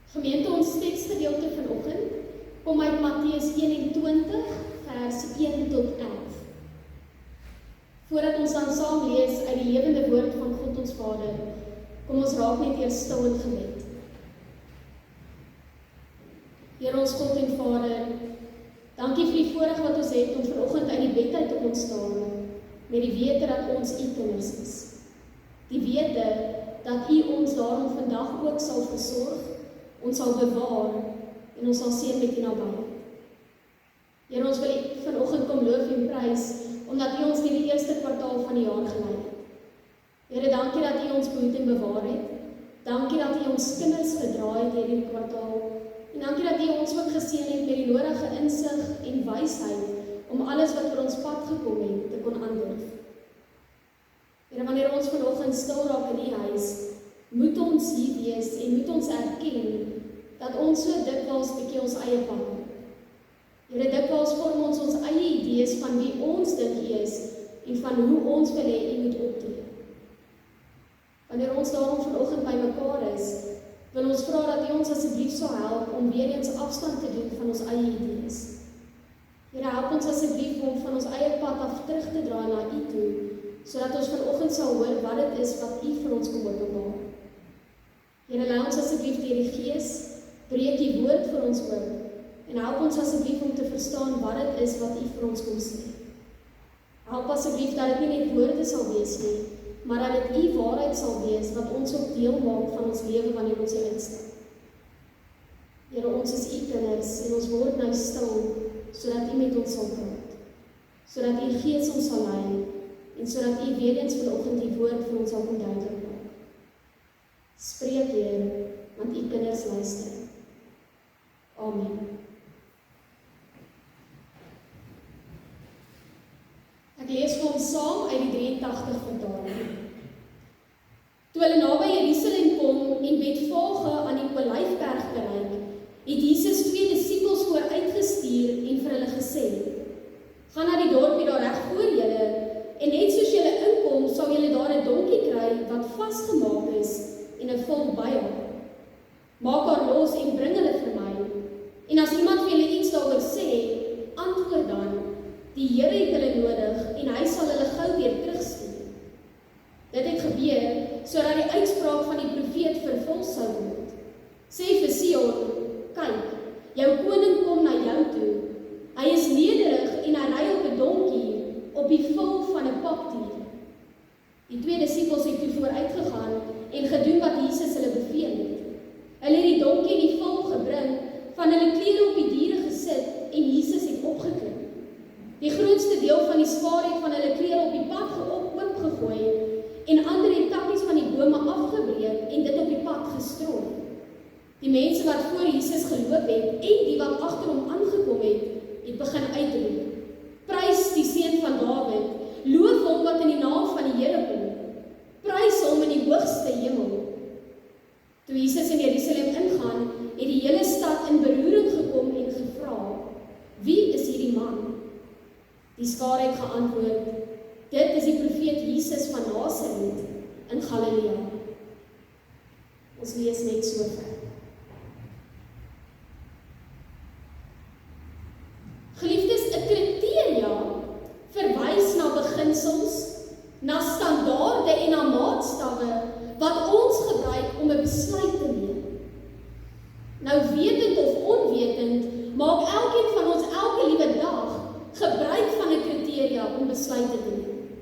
Gemeente, ons teksgedeelte vanoggend kom uit Matteus 21 vers 1 tot 11. Voordat ons dan saam lees uit die lewende woord van God ons Vader, kom ons raak net eers stil in gebed. Here ons God en Vader, dankie vir die voorreg wat ons het om vanoggend uit die bed uit te ontstaan, met die wete dat ons u kinders is. Die wete dat u ons daarom vandag ook sal versorg, ons sal bewaar en ons sal seën met u nabyheid. Here, ons wil u vanoggend kom loof en prys, omdat u ons in die eerste kwartaal van die jaar gelei het. Here, dankie dat u ons behoed en bewaar het. Dankie dat u ons kinders gedra het hierdie kwartaal. En dankie dat u ons ook geseën het met die nodige insig en wysheid om alles wat vir ons pad gekom het te kon aandurf. Here, wanneer ons vanoggend stil raak in u huis, moet ons hier wees en moet ons erken dat ons so dikwels bietjie ons eie pad loop. Here, dikwels vorm ons ons eie idees van wie ons dink u is en van hoe ons wil hê u moet optree. Wanneer ons daarom vanoggend by mekaar is, wil ons vra dat u ons asseblief sal help om weer eens afstand te doen van ons eie idees. Here, help ons asseblief om van ons eie pad af terug te draai na u toe, sodat ons vanoggend sal hoor wat dit is wat u vir ons kom openbaar. Here, lei ons asseblief deur die Gees, breek die woord vir ons oop, en help ons asseblief om te verstaan wat dit is wat u vir ons kom sê. Help asseblief dat dit nie net woorde sal wees nie, maar dat dit u waarheid sal wees wat ons ook deel maak van ons lewe wanneer ons hier instap. Here, ons is u kinders en ons word nou stil, sodat u met ons sal praat, sodat u Gees ons sal lei, en sodat u weer eens vanoggend die woord vir ons sal verduidelik maak. Spreek, Here, want u kinders luister. Amen. Ek lees vir ons saam uit die 83 vertaling. Toe hulle naby Jerusalem kom en Betfage aan die Olyfberg bereik, het Jesus 2 disippels vooruitgestuur en vir hulle gesê: Gaan na die dorpie daar reg voor julle, en net soos julle inkom, sal julle daar 'n donkie kry wat vasgemaak is en 'n vol by haar. Maak haar los en bring hulle vir my. En as iemand vir julle iets daaroor sê, antwoord dan: Die Here het hulle nodig en hy sal hulle gou weer terugstuur. Dit het gebeur sodat die uitspraak van die profeet vervul sou word. Sê vir Sion: Kyk, jou koning kom na jou toe. Hy is nederig en hy ry op 'n donkie, op die vel van 'n pakdier. Die 2 disippels het toe vooruitgegaan en gedoen wat Jesus hulle beveel het. Hulle het die donkie in die vel gebring, van hulle klere op die diere gesit en Jesus het opgeklim. Die grootste deel van die skare het van hulle klere op die pad oopgegooi en ander het takkies van die bome afgebreek en dit op die pad gestrooi. Die mense wat voor Jesus geloop het en die wat agter hom aangekom het begin uitroep: Prys die Seun van Dawid, loof hom wat in die naam van die Here kom. Prys hom in die hoogste hemel. Toe Jesus in Jerusalem ingaan, het die hele stad in beroering gekom en gevra: Wie is hierdie man? Die skare het geantwoord: Dit is die profeet Jesus van Nasaret in Galilea. Ons lees net so ver. Geliefdes, 'n kriteria verwys na beginsels, na standaarde en na maatstawwe wat ons gebruik om 'n besluit te neem. Nou, wetend of onwetend, maak elkeen van ons elke liewe dag gebruik van 'n kriteria om besluite te neem.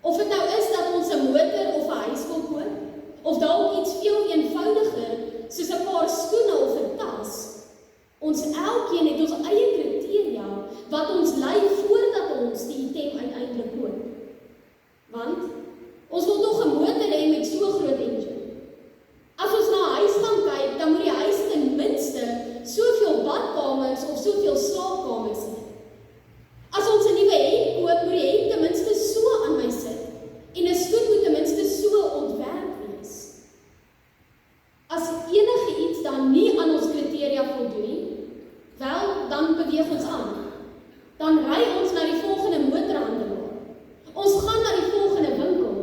Of dit nou is dat ons 'n motor of 'n huis wil koop, of dalk iets veel eenvoudiger soos 'n paar skoene of 'n tas. Ons elkeen het ons eie kriteria wat ons lei voordat ons die item uiteindelik koop. Want ons wil tog 'n motor hê met so groot engine. As ons na 'n huis gaan kyk, dan moet die huis ten minste soveel badkamers of soveel slaapkamers hê. As ons 'n nuwe hemp koop, moet die hemp ten minste so aan my sit en 'n skoen moet ten minste so ontwerp wees. As enige iets dan nie aan ons kriteria voldoen nie, wel, dan beweeg ons aan. Dan ry ons na die volgende motorhandelaar. Ons gaan na die volgende winkel.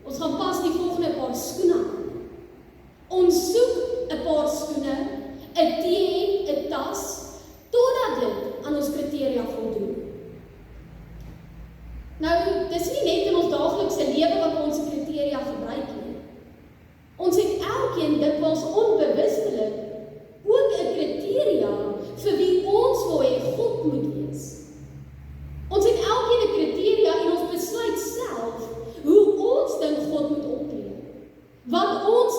Ons gaan pas die volgende paar skoene aan. Ons soek 'n paar skoene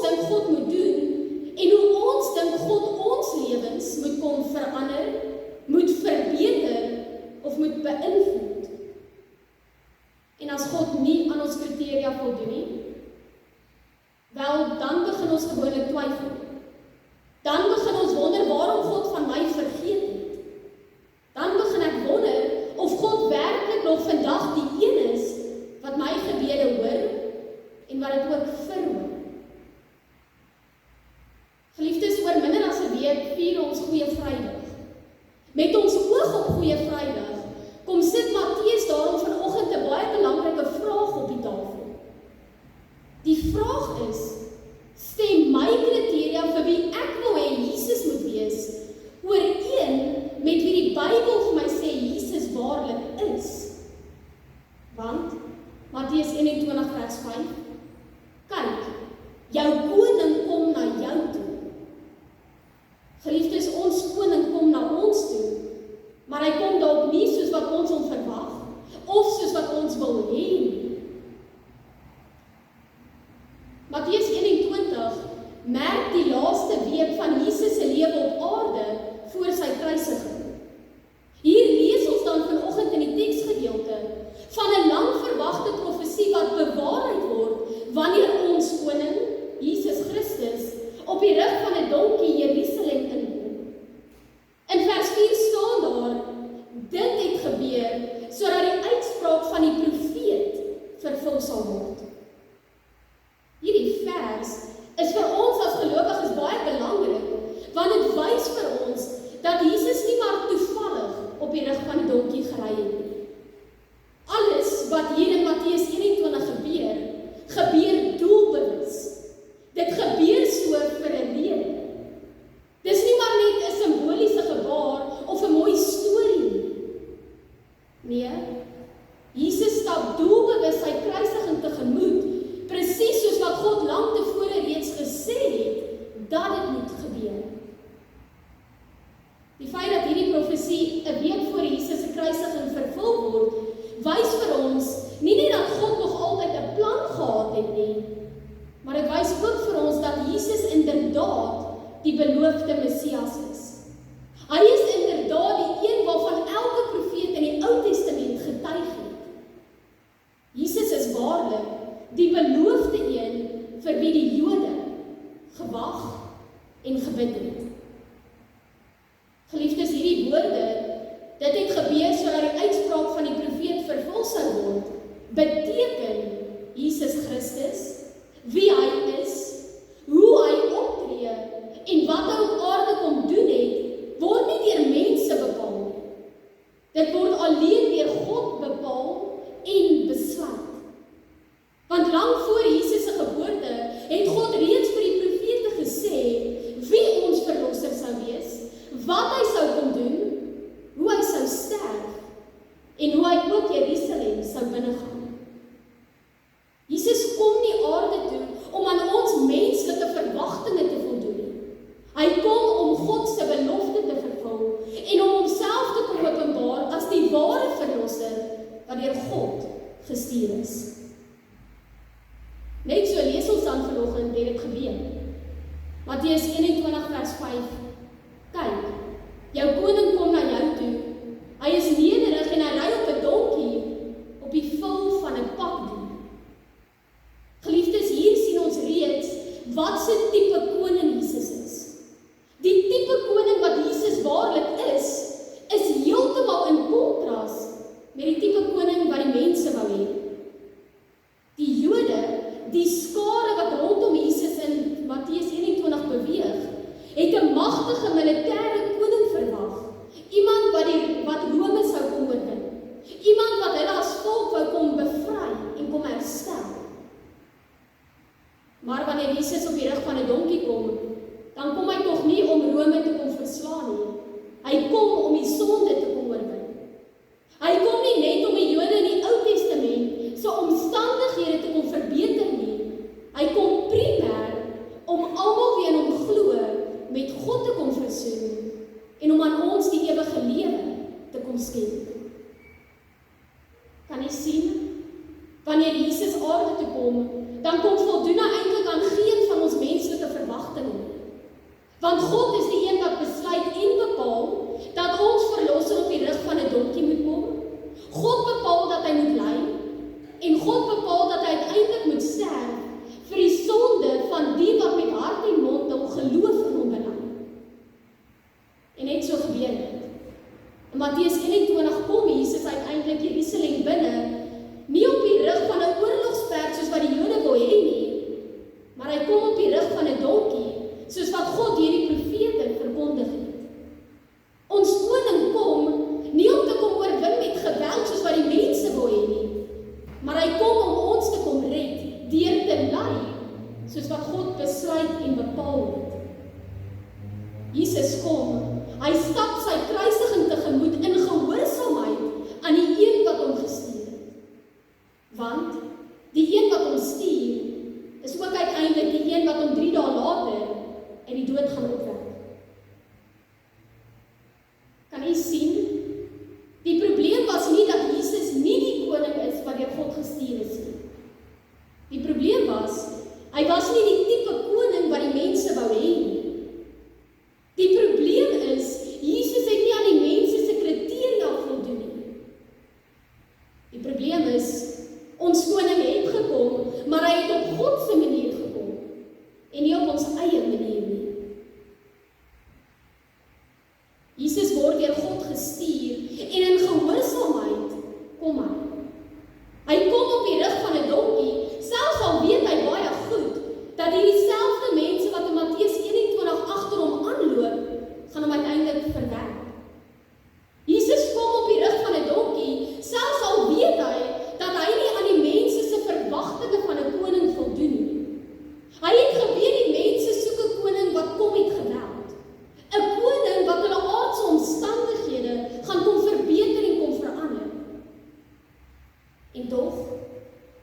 dink God moet doen en hoe ons dink God ons lewens moet kom verander, moet verbeter of moet beïnvloed. En as God nie aan ons kriteria voldoen nie, wel, dan begin ons gewoonlik twyfel. Dan begin ons wonder waarom God van my vergeet het. Dan begin ek wonder of God werklik nog vandag die een is wat my gebede hoor en wat dit ook verhoor. Geliefdes, oor minder as 'n week vier ons Goeie Vrydag. Met ons oog op Goeie Vrydag kom sit Matteus daarom vanoggend 'n baie belangrike vraag op die tafel. Die vraag is, stem my kriteria vir wie ek wil hê Jesus moet wees, ooreen met wie die Bybel vir my sê Jesus waarlik is? Want, Matteus 21 vers 5, kyk, jou koning kom na jou toe. Geliefdes, ons koning kom na ons toe, maar hy kom dalk nie soos wat ons hom verwag, of soos wat ons wil hê nie. Matteus 21 merk die laaste week van Jesus se lewe op aarde voor sy kruisiging. Hier lees ons dan vanoggend in die teksgedeelte van 'n lang verwagte profesie wat bewaarheid word wanneer ons koning, Jesus Christus, op die rug van 'n donkie Jerusalem inkom. In vers 4 staan daar, dit het gebeur sodat die uitspraak van die profeet vervul sal word. Hierdie vers is vir ons as gelowiges baie belangrik, want dit wys vir ons dat Jesus nie maar toevallig op die rug van die donkie gery het nie. Alles wat hier in Matteus 21 gebeur doelbewus. Dit gebeur so vir 'n rede. Dis nie maar net 'n simboliese gebaar of 'n mooi storie nie. Nee, Jesus stap doelbewus sy kruisiging tegemoet, presies soos wat God lank tevore reeds gesê het, dat dit moet gebeur. Die feit dat hierdie profesie 'n week voor Jesus se kruisiging vervul word, wys vir ons nie net dat God nog altyd 'n plan gehad het nie, maar dit wys ook vir ons dat Jesus inderdaad die beloofde Messias is. Hy is inderdaad die een waarvan elke profeet in die Ou Testament getuig het. Jesus is waarlik die beloofde een vir wie die Jode gewag en gebid het. Geliefdes, hierdie woorde, dit het gebeur sodat die uitspraak van die profeet vervul sou word, beteken Jesus Christus, wie hy is, hoe hy optree en wat hy op aarde kom doen het, word nie deur mense bepaal nie. Dit word alleen deur God bepaal en besluit. Want lang voor Jesus se geboorte het God reeds vir die profete gesê wie ons verlosser sou wees, wat hy sou kom doen, hoe hy sou sterf en hoe hy ook Jerusalem sou binnegaan. Jesus kom nie aarde toe om aan ons menslike verwagtinge te voldoen nie. Hy kom om God se belofte te vervul en om homself te kom openbaar as die ware verlosser wat deur God gestuur is. Net so lees ons dan vanoggend het dit gebeur. Matteus 21 vers 5. Kyk, jou koning kom na jou toe. Hy is nederig en hy ry op 'n donkie op die vul van 'n paddier. Geliefdes, hier sien ons reeds wat se tipe koning Jesus is. Die tipe koning wat Jesus waarlik is heeltemal in kontras met die tipe koning wat die mense wou hê. Die Jode, die skare wat rondom Jesus in Matteus 21 beweeg, het 'n magtige militêre koning verwag. Iemand wat Rome sou kom oorwin. Iemand wat hulle as volk wou kom bevry en kom herstel. Maar wanneer Jesus op die rug van 'n donkie kom, dan kom hy tog nie om Rome te kom verslaan nie. Hy kom om die sonde te kom oorwin. Hy kom nie net om die Jode in die Ou Testament se omstandighede te kom verbeter nie. Hy kom primêr om almal wie in hom glo met God te kom versoen en om aan ons die ewige lewe te kom skenk. Kan jy sien? Wanneer Jesus aarde toe kom, dan kom voldoen eintlik aan geen van ons Want God is die een wat besluit en bepaal dat ons verlosser op die rug van 'n donkie moet kom. God bepaal dat hy moet ly en God bepaal dat hy uiteindelik moet sterf vir die sonde van die wat met hart en mond hom geloof in hom bely. En net so gebeur dit. In Matteus 21 kom Jesus uiteindelik Jerusalem binne, nie op die rug van 'n oorlogsperd soos wat die Jode wou hê nie, maar hy kom op die rug van 'n donkie, soos wat God deur die profete verkondig het. Ons koning kom nie om te kom oorwin met geweld soos wat die mense wou hê nie, maar hy kom om ons te kom red deur te ly, soos wat God besluit en bepaal het. Jesus kom, hy stap sy kruisiging tegemoet in gehoorsaamheid aan die een wat hom gestuur het. Want die een wat hom stuur, is ook uiteindelik die een wat hom 3 dae later uit die dood gaan opwek. Kan jy sien? Die probleem was nie dat Jesus nie die koning is wat deur God gestuur is nie. Die probleem was, hy was nie die tipe koning wat die mense wou hê nie. Die probleem is, Jesus het nie aan die mense se kriteria voldoen nie. Die probleem is, ons koning het gekom, maar hy het op God se manier gekom en nie op ons eie manier nie. Jesus word deur God gestuur en in gehoorsaamheid kom hy. Hy kom op die rug van 'n donkie, selfs al weet hy baie goed dat hierdie selfde mense wat in Matteus 21 agter hom aanloop, gaan hom uiteindelik verwerp. Jesus kom op die rug van 'n donkie, selfs al weet hy dat hy nie aan die mense se verwagtinge van 'n koning voldoen nie. Hy het geweet die mense soek 'n koning wat kom met geweld. 'n Koning wat hulle aardse omstandighede gaan kom verbeter en kom verander. En tog,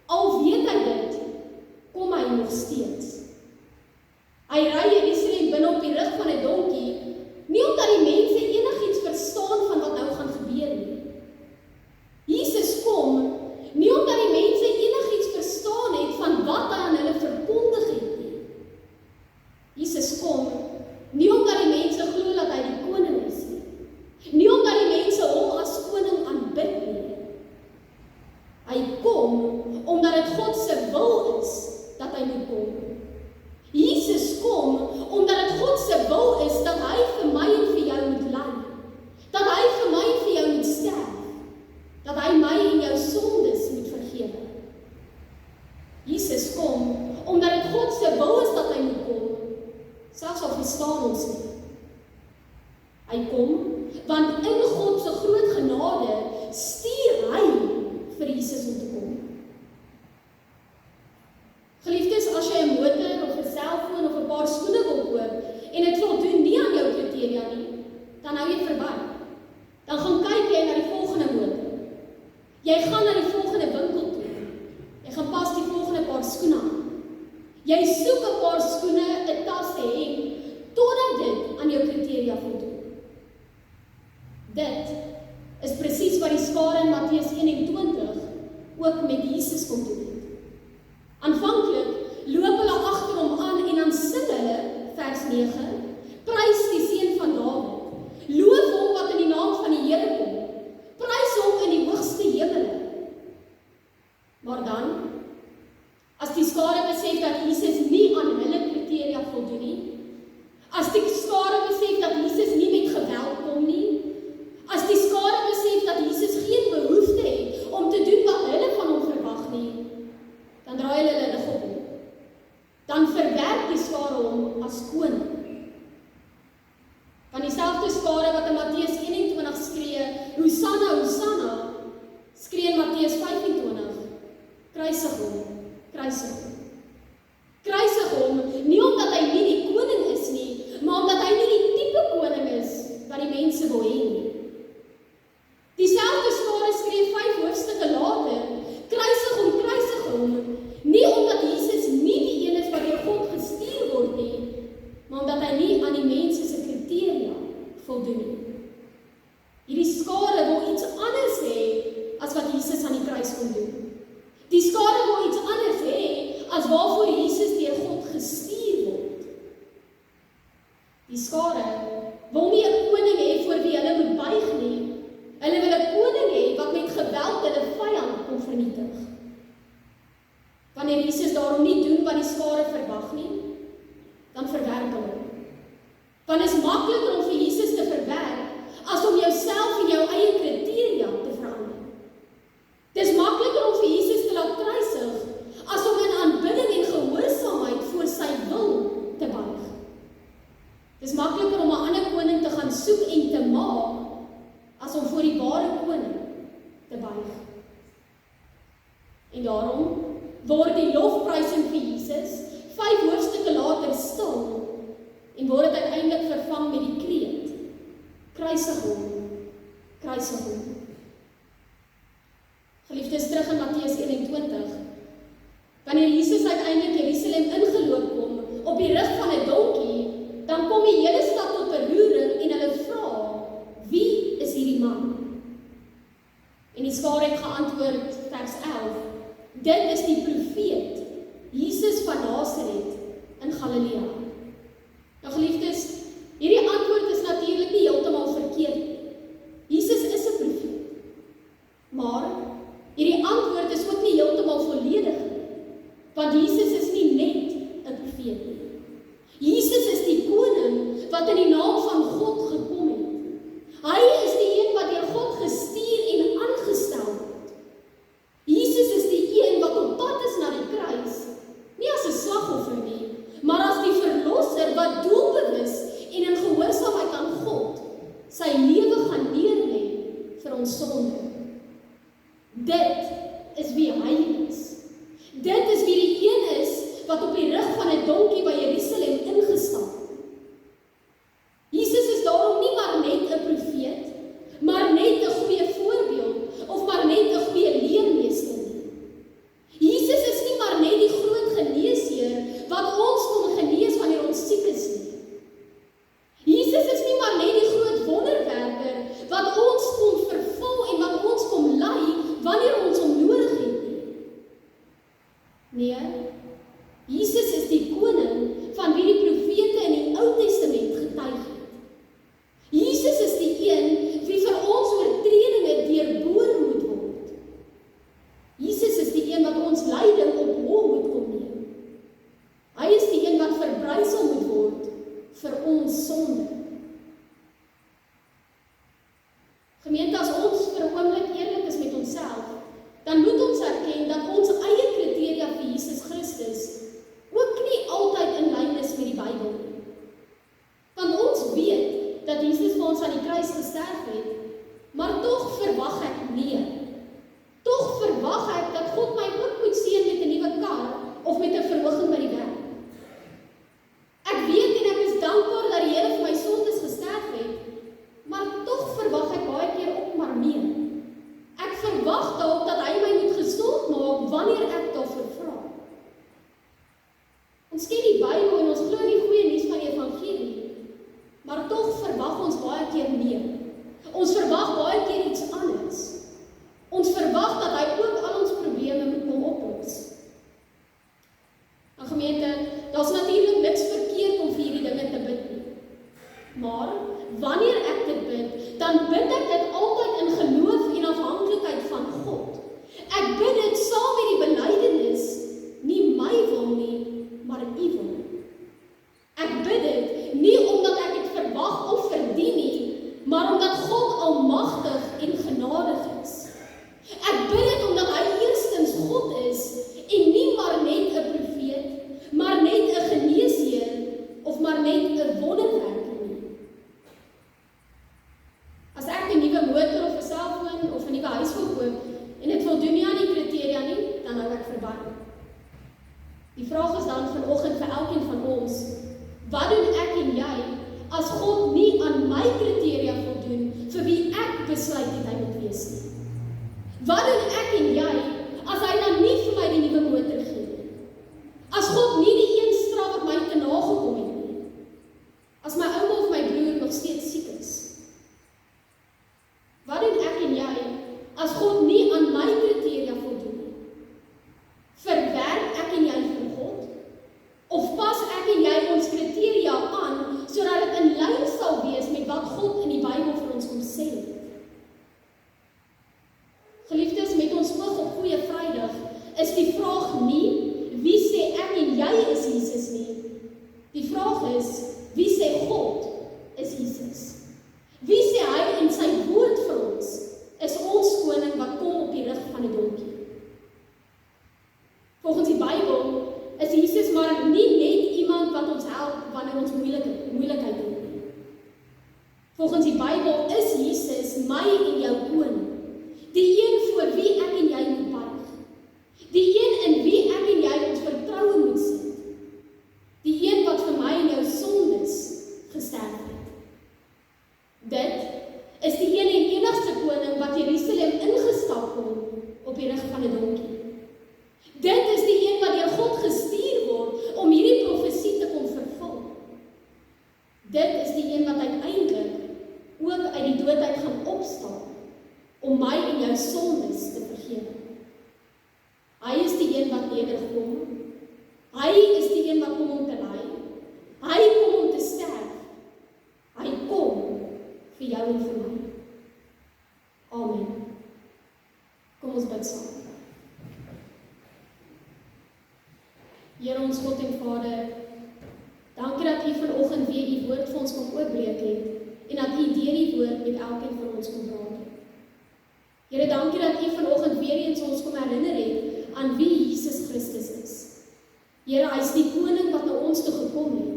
al weet hy dit, kom hy nog steeds. Hy ry Jerusalem binne op die rug van 'n donkie, nie omdat die mense enigiets verstaan van wat nou gaan gebeur nie. Jesus kom, nie omdat die mense enigiets verstaan het van wat hy aan hulle verkondig het nie. Jesus kom, nie omdat die mense glo dat hy die koning is nie. Nie omdat die mense hom as koning aanbid nie. Hy kom, omdat dit God se wil is dat hy moet kom. Jesus kom, omdat dit God se wil is dat hy vir my en vir jou moet ly. Dat hy vir my en vir jou moet sterf. Dat hy my en jou sondes moet vergewe. Jesus kom, omdat dit God se wil is dat hy moet kom. Selfs al verstaan ons nie. Hy kom, want in God se groot genade stuur hy vir Jesus om te kom. Geliefdes, as jy 'n motor of 'n selfoon of 'n paar skoene wil koop en dit voldoen nie aan jou kriteria nie, dan hou jy verby. Dan gaan kyk jy na die volgende motor. Jy gaan na die volgende winkel toe. Jy gaan pas die volgende paar skoene aan. Jy soek 'n paar skoene, 'n tas, 'n hemp, totdat dit aan jou kriteria voldoen. Dit is presies wat die skare in Matteus 21 ook met Jesus kom doen het. Aanvanklik loop hulle agter hom aan en dan sing hulle, vers 9, prys die seun van Dawid, loof hom wat in die naam van die Here kom, prys hom in die hoogste hemele. Maar dan, as die skare besef dat Jesus nie aan hulle kriteria voldoen nie, as die skare besef dat Jesus nie met geweld kom nie, as die skare besef dat Jesus geen behoefte het om te doen wat hulle van hom verwag nie, dan draai hulle hulle lig op hom. Dan verwerp die skare hom as koning. Van dieselfde skare wat in Matteus 21 skree, Hosanna, Hosanna, skree in Matteus 25, kruisig hom, kruisig hom. Kruisig hom, nie omdat hy nie die koning is nie, maar omdat hy nie die tipe koning is wat die mense wil hê nie. Dieselfde skare skree 5 hoofstukke later, kruisig hom, nie omdat Jesus nie die een is wat deur God gestuur word nie, maar omdat hy nie aan die mense se kriteria voldoen nie. Hierdie skare wil iets anders hê as wat Jesus aan die kruis kon doen. Die skare wil iets anders hê as waarvoor Jesus deur God gestuur word. Die skare wil nie 'n koning hê voor wie hulle moet buig nie. Hulle wil 'n koning hê wat met geweld hulle vyand kom vernietig. Wanneer Jesus daarom nie doen wat die skare verwag nie, dan verwerp hulle. Want is makliker om vir Jesus te verwerp as om jouself en jou eie kriteria te verander. Dis makliker om vir Jesus te laat kruisig as om in aanbidding en gehoorsaamheid voor sy wil te buig. Dis makliker om 'n ander koning te gaan soek en te maak as om voor die ware koning te buig. En daarom word die lofprysing vir Jesus 5 hoofstukke later stil en word dit uiteindelik vervang met die kreet: kruisig hom, kruisig hom. Geliefdes, terug in Matteus 21. Wanneer Jesus uiteindelik Jerusalem ingeloop kom op die rug van 'n donkie, dan kom die hele stad tot beroering en hulle vra: wie is hierdie man? En die skare het geantwoord, vers 11, dit is die profeet, Jesus van Nasaret in Galilea. Nou geliefdes, hierdie antwoord is natuurlik nie heeltemal verkeerd nie. Jesus is 'n profeet. Maar hierdie antwoord is ook nie heeltemal volledig nie, want Jesus is nie net 'n profeet nie. Jesus is die koning wat in die naam van God gekom het. Hy is die een wat deur God gestuur en aangestel word. Jesus is die een wat op pad is na die kruis, nie as 'n slagoffer nie, maar as die verlosser wat doelbewus en in gehoorsaamheid aan God sy lewe gaan neerlê vir ons sonde. Dit is wie hy is. Dit is wie die een is wat op die rug van 'n donkie by Jerusalem ingestap het. Jesus is daarom nie maar net 'n profeet, maar net 'n goeie voorbeeld of maar net 'n goeie leermeester nie. Jesus is nie maar net die groot geneesheer wat ons kom genees wanneer ons siek is nie. Jesus is nie maar net die groot wonderwerker wat ons kom vervul en wat ons kom lei wanneer ons hom nodig het nie. Nee, Jesus is die koning van wie die profete in die Ou Testament getuig het. Jesus is die een wie vir ons oortredinge deurboor moet word. Jesus is die een wat ons lyding op hom moet kom neem. Hy is die een wat verbrysel moet word vir ons sonde. Gemeente, as ons vir 'n oomblik eerlik is met onsself, dan moet ons erken dat ons eie kriteria vir Jesus Christus ook nie altyd in lyn is met die Bybel nie. Want ons weet dat Jesus vir ons aan die kruis gesterf het, maar tog verwag ek meer. Tog verwag ek dat God my ook moet seën met 'n nuwe kar of met 'n verhoging by die werk. Ek weet en ek is dankbaar dat die Here vir my sondes gesterf het, maar tog verwag ek baie keer ook maar meer. Ek verwag dalk dat hy my moet gesond maak wanneer ek daarvoor vra. Ons ken die Bybel en ons glo in die goeie nuus van die evangelie, maar tog verwag ons baie keer meer. Ons verwag baie keer iets anders. Ons verwag dat hy ook al ons probleme moet kom oplos. Nou gemeente, daar's natuurlik niks verkeerd om vir hierdie dinge te bid nie. Maar wanneer ek dit bid, dan bid ek dit altyd in geloof en afhanklikheid van God. Ek bid dit saam met die belydenis, nie my wil nie, maar U wil. Ek bid dit nie omdat ek dit verwag of verdien nie, maar omdat God almagtig en genadig is. Ek bid dit omdat hy eerstens God is en nie maar net 'n profeet, maar net 'n geneesheer of maar net 'n wonderwerker nie. As ek 'n nuwe motor of 'n selfoon of 'n nuwe huis wil koop en dit voldoen nie aan die kriteria nie, dan hou ek verby. Die vraag is dan vanoggend vir elkeen van ons, wat doen ek en jy as God nie aan my kriteria voldoen vir wie ek besluit het hy moet wees nie? Wat doen ek en jy as hy dan nie vir my die nuwe motor gee nie? As God nie die een straf wat my te nagekom het nie? As my ouma of my broer nog steeds siek is? Wat doen ek en jy as God nie aan my kriteria voldoen nie? Verwerp ek en jy vir God? Of pas ek en jy ons kriteria aan sodat dit in Die vraag is, wie sê God is Jesus? Wie sê hy in sy woord vir ons, is ons koning wat kom op die rug van 'n donkie? Volgens die Bybel is Jesus maar nie net iemand wat ons help wanneer ons moeilikheid het nie. Volgens die Bybel is Jesus my en jou koning, die een voor wie ek en jy moet buig, die een in wie ek en jy ons vertroue moet sit, die een wat vir my en jou sondes gesterf het. Dit is die een en enigste koning wat Jerusalem ingestap kom op die rug van 'n donkie. Dit is die een wat deur God gestuur word om hierdie profesie te kom vervul. Dit is die een wat uiteindelik ook uit die dood uit gaan opstaan om my en jou sondes te vergewe. Hy is die een wat nederkom. Hy is die een wat kom om te ly. Hy kom om te sterf. Hy kom vir jou en vir my. Amen. Kom ons bid saam. Here ons God en Vader, dankie dat U vanoggend weer U woord vir ons kom oopbreek het en dat U deur die woord met elkeen van ons kom praat het. Here, dankie dat U vanoggend weer eens ons kom herinner het aan wie Jesus Christus is. Here, hy is die koning wat na ons toe gekom het.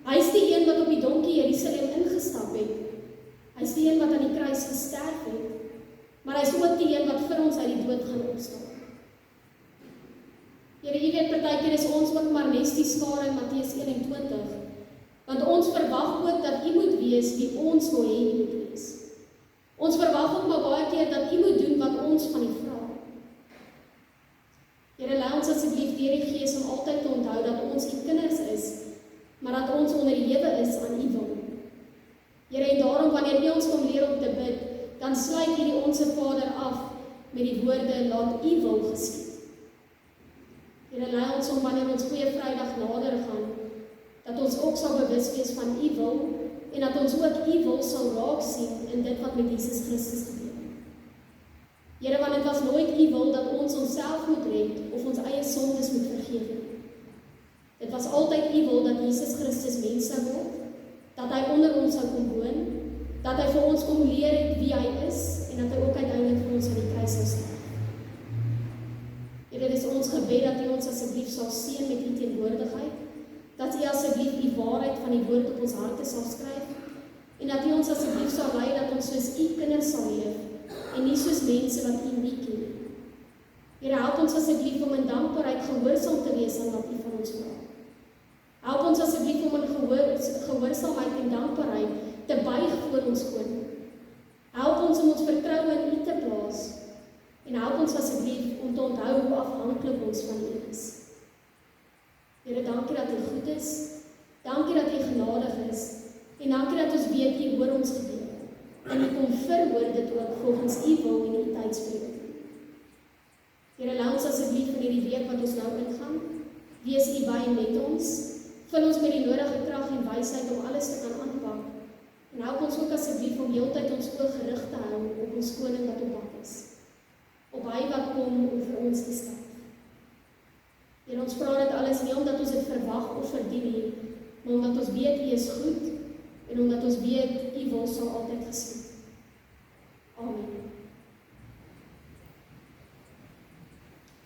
Hy is die een wat op die donkie Jerusalem ingestap het. Hy is die een wat aan die kruis gesterf het, maar hy is ook die een wat vir ons uit die dood gaan opstaan. Here, U weet partykeer is ons ook maar nes die skare in Matteus 21, want ons verwag ook dat U moet wees wie ons wil hê U moet wees. Ons verwag ook maar baie keer dat U moet doen wat ons van U vra. Here, lei ons asseblief deur die Gees om altyd te onthou dat ons U kinders is, maar dat ons onderhewe is aan U wil. Here, en daarom wanneer U ons kom leer om te bid, dan sluit hierdie Onse Vader af met die woorde, laat U wil geskied. Here, lei ons om wanneer ons Goeie Vrydag nader gaan, dat ons ook sal bewus wees van U wil, en dat ons ook U wil sal raak sien in dit wat met Jesus Christus gebeur. Here, want dit was nooit U wil dat ons onsself moet red, of ons eie sondes moet vergewe. Dit was altyd U wil dat Jesus Christus mens sou word, dat hy onder ons sou kom woon, dat hy vir ons kom leer het wie hy is, en dat hy ook uiteindelik vir ons aan die kruis sou sterf. Here, dit is ons gebed dat U ons asseblief sal seën met U teenwoordigheid, dat U asseblief die waarheid van die woord op ons harte sal skryf, en dat U ons asseblief sal lei dat ons soos U kinders sal leef, en nie soos mense wat U nie ken. Here, help ons asseblief om in dankbaarheid gehoorsaam te wees aan wat U van ons vra. Help ons asseblief om in gehoorsaamheid en dankbaarheid te buig voor ons koning. Help ons om ons vertroue in U te plaas, en help ons asseblief om te onthou hoe afhanklik ons van U is. Here, dankie dat U goed is, dankie dat U genadig is, en dankie dat ons weet U hoor ons gebede, en U kom verhoor dit ook volgens U wil en U tydsperiode. Here, lei ons asseblief in hierdie week wat ons nou ingaan, wees U by met ons, vul ons met die nodige krag en wysheid om alles te kan aanpak, en help ons ook asseblief om heeltyd ons oog gerig te hou op ons koning wat op pad is, op hy wat kom om vir ons te sterf. Here, ons vra dit alles nie omdat ons dit verwag of verdien nie, maar omdat ons weet U is goed, en omdat ons weet U wil sal altyd geskied. Amen.